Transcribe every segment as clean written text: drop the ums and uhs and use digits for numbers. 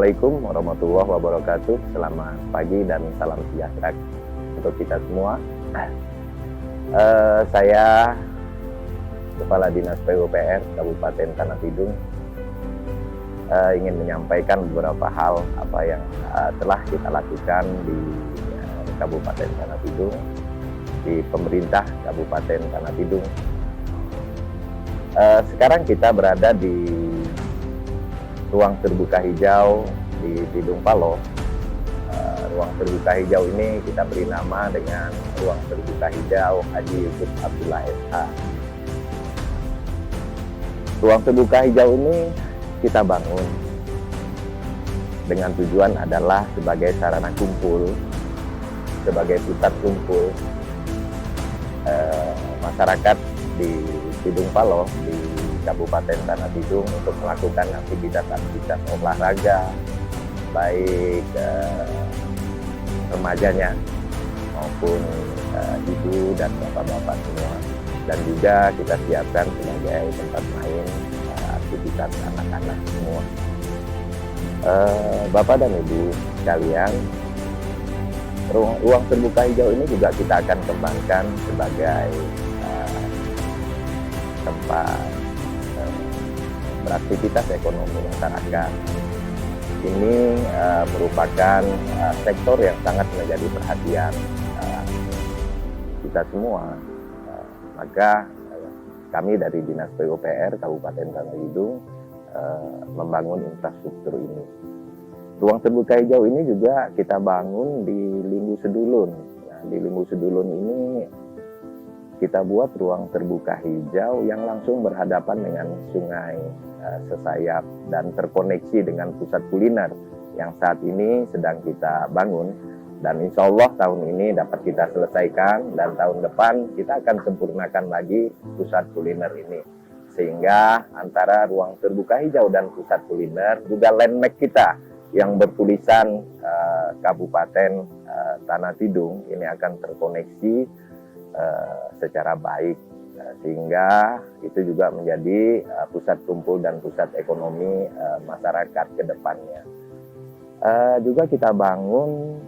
Assalamualaikum warahmatullahi wabarakatuh. Selamat pagi dan salam sejahtera untuk kita semua. Saya Kepala Dinas PUPR Kabupaten Tanah Tidung ingin menyampaikan beberapa hal apa yang telah kita lakukan di Kabupaten Tanah Tidung, di pemerintah Kabupaten Tanah Tidung. Sekarang kita berada di ruang terbuka hijau di Tidung Paloh. Ruang terbuka hijau ini kita beri nama dengan ruang terbuka hijau Haji Yusuf Abdullah SH. Ruang terbuka hijau ini kita bangun dengan tujuan adalah sebagai sarana kumpul, sebagai pusat kumpul masyarakat di Tidung Paloh, di Kabupaten Tanah Tidung untuk melakukan aktivitas-aktivitas olahraga, baik remajanya maupun ibu dan bapak-bapak semua. Dan juga kita siapkan sebagai tempat main aktivitas anak-anak semua. Bapak dan Ibu sekalian, ruang terbuka hijau ini juga kita akan kembangkan sebagai tempat beraktivitas ekonomi masyarakat. Ini merupakan sektor yang sangat menjadi perhatian kita semua. Maka kami dari Dinas PUPR Kabupaten Tanah Tidung membangun infrastruktur ini. Ruang terbuka hijau ini juga kita bangun di Limbu Sedulun. Nah, di Limbu Sedulun ini kita buat ruang terbuka hijau yang langsung berhadapan dengan sungai Sesayap dan terkoneksi dengan pusat kuliner yang saat ini sedang kita bangun. Dan insya Allah tahun ini dapat kita selesaikan, dan tahun depan kita akan sempurnakan lagi pusat kuliner ini. Sehingga antara ruang terbuka hijau dan pusat kuliner juga landmark kita yang bertulisan Kabupaten Tanah Tidung ini akan terkoneksi secara baik, sehingga itu juga menjadi pusat kumpul dan pusat ekonomi masyarakat ke depannya. Juga kita bangun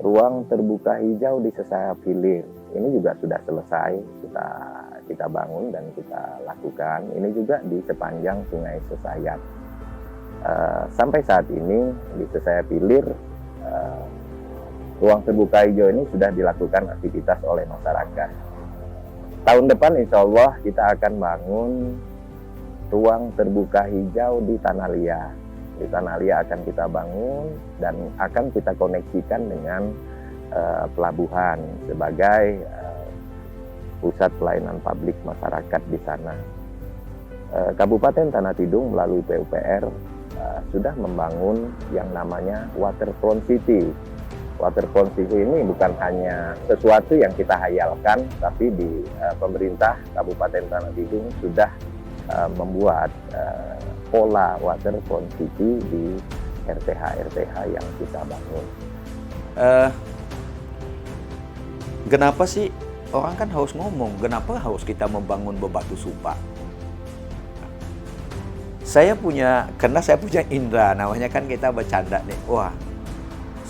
ruang terbuka hijau di Sesayap Hilir. Ini juga sudah selesai kita bangun dan kita lakukan. Ini juga di sepanjang Sungai Sesayap. Sampai saat ini di Sesayap Hilir ruang terbuka hijau ini sudah dilakukan aktivitas oleh masyarakat. Tahun depan insya Allah kita akan bangun ruang terbuka hijau di Tanah Liat. Di Tanah Liat akan kita bangun dan akan kita koneksikan dengan pelabuhan sebagai pusat pelayanan publik masyarakat di sana. Kabupaten Tanah Tidung melalui PUPR sudah membangun yang namanya Waterfront City. Waterfront City ini bukan hanya sesuatu yang kita hayalkan, tapi di pemerintah Kabupaten Tanah Tidung sudah membuat pola Waterfront City di RTH yang kita bangun. Kenapa sih orang kan harus ngomong, kenapa harus kita membangun bebatu supa? Karena saya punya indera, namanya kan kita bercanda nih, wah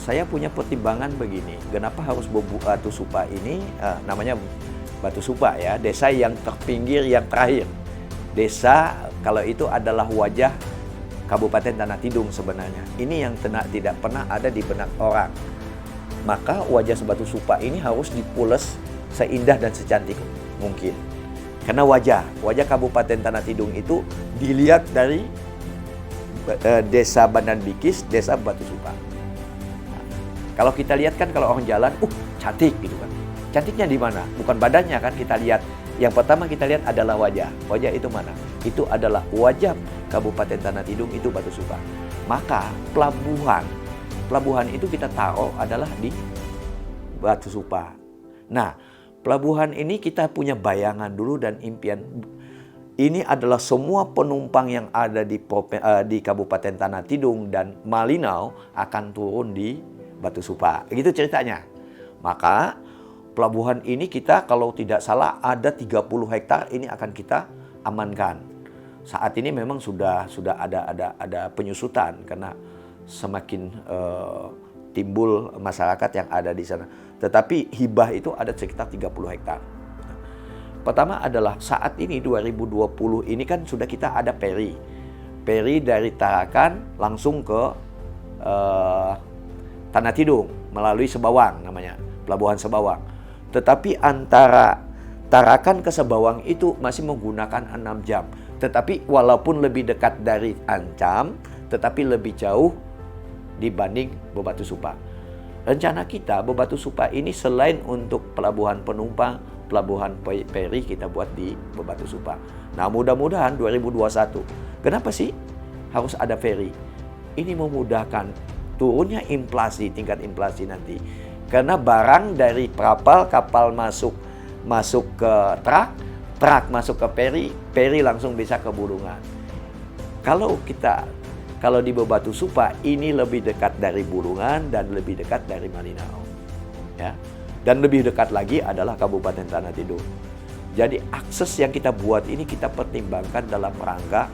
saya punya pertimbangan begini, kenapa harus bebatu supa ini, namanya Batu Supa ya, desa yang terpinggir yang terakhir. Desa kalau itu adalah wajah Kabupaten Tanah Tidung sebenarnya. Ini yang tidak pernah ada di benak orang. Maka wajah Batu Supa ini harus dipules seindah dan secantik mungkin. Karena wajah Kabupaten Tanah Tidung itu dilihat dari desa Bandan Bikis, desa Batu Supa. Nah, kalau kita lihat kan kalau orang jalan, cantik gitu kan. Cantiknya di mana? Bukan badannya kan kita lihat. Yang pertama kita lihat adalah wajah. Wajah itu mana? Itu adalah wajah Kabupaten Tanah Tidung, itu Batu Supa. Maka pelabuhan itu kita taruh adalah di Batu Supa. Nah, pelabuhan ini kita punya bayangan dulu dan impian. Ini adalah semua penumpang yang ada di Kabupaten Tanah Tidung dan Malinau akan turun di Batu Supa. Gitu ceritanya. Maka pelabuhan ini kita kalau tidak salah ada 30 hektar ini akan kita amankan. Saat ini memang sudah ada penyusutan karena semakin timbul masyarakat yang ada di sana. Tetapi hibah itu ada sekitar 30 hektar. Pertama adalah saat ini 2020 ini kan sudah kita ada peri. Peri dari Tarakan langsung ke Tanah Tidung melalui Sebawang namanya, Pelabuhan Sebawang. Tetapi antara Tarakan ke Sebawang itu masih menggunakan 6 jam. Tetapi walaupun lebih dekat dari Ancam, tetapi lebih jauh dibanding Bebatu Supa. Rencana kita Bebatu Supa ini selain untuk pelabuhan penumpang, pelabuhan peri kita buat di Bebatu Supa. Nah, mudah-mudahan 2021. Kenapa sih harus ada feri? Ini memudahkan turunnya inflasi, tingkat inflasi nanti. Karena barang dari kapal masuk ke truk masuk ke peri langsung bisa ke Bulungan. Kalau di Bebatu Supa ini lebih dekat dari Bulungan dan lebih dekat dari Malinau. Ya. Dan lebih dekat lagi adalah Kabupaten Tanah Tidung. Jadi akses yang kita buat ini kita pertimbangkan dalam rangka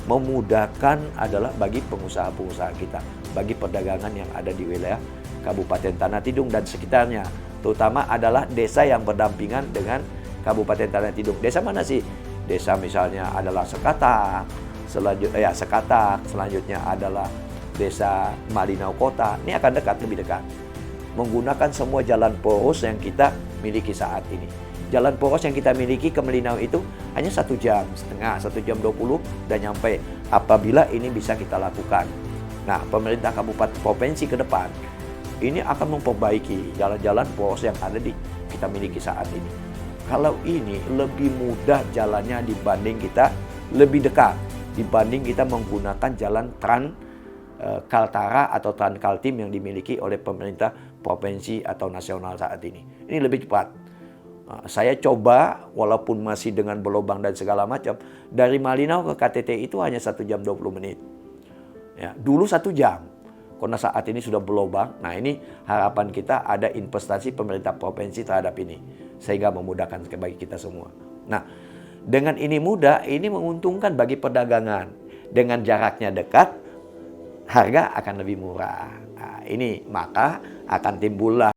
memudahkan adalah bagi pengusaha-pengusaha kita, bagi perdagangan yang ada di wilayah Kabupaten Tanah Tidung dan sekitarnya. Terutama adalah desa yang berdampingan dengan Kabupaten Tanah Tidung. Desa mana sih? Desa misalnya adalah Sekatak, selanjutnya adalah Desa Malinau Kota. Ini akan dekat, lebih dekat. Menggunakan semua jalan poros yang kita miliki saat ini. Jalan poros yang kita miliki ke Malinau itu hanya 1 jam setengah, 1 jam 20 dan nyampe. Apabila ini bisa kita lakukan. Nah, pemerintah kabupaten provinsi ke depan ini akan memperbaiki jalan-jalan poros yang ada kita miliki saat ini. Kalau ini lebih mudah jalannya dibanding kita lebih dekat dibanding kita menggunakan jalan Kaltara atau Trans Kaltim yang dimiliki oleh pemerintah provinsi atau nasional saat ini. Ini lebih cepat. Saya coba walaupun masih dengan berlubang dan segala macam, dari Malinau ke KTT itu hanya 1 jam 20 menit. Ya, dulu 1 jam. Karena saat ini sudah berlubang. Nah, ini harapan kita ada investasi pemerintah provinsi terhadap ini sehingga memudahkan bagi kita semua. Nah, dengan ini mudah, ini menguntungkan bagi perdagangan. Dengan jaraknya dekat, harga akan lebih murah. Nah, ini maka akan timbullah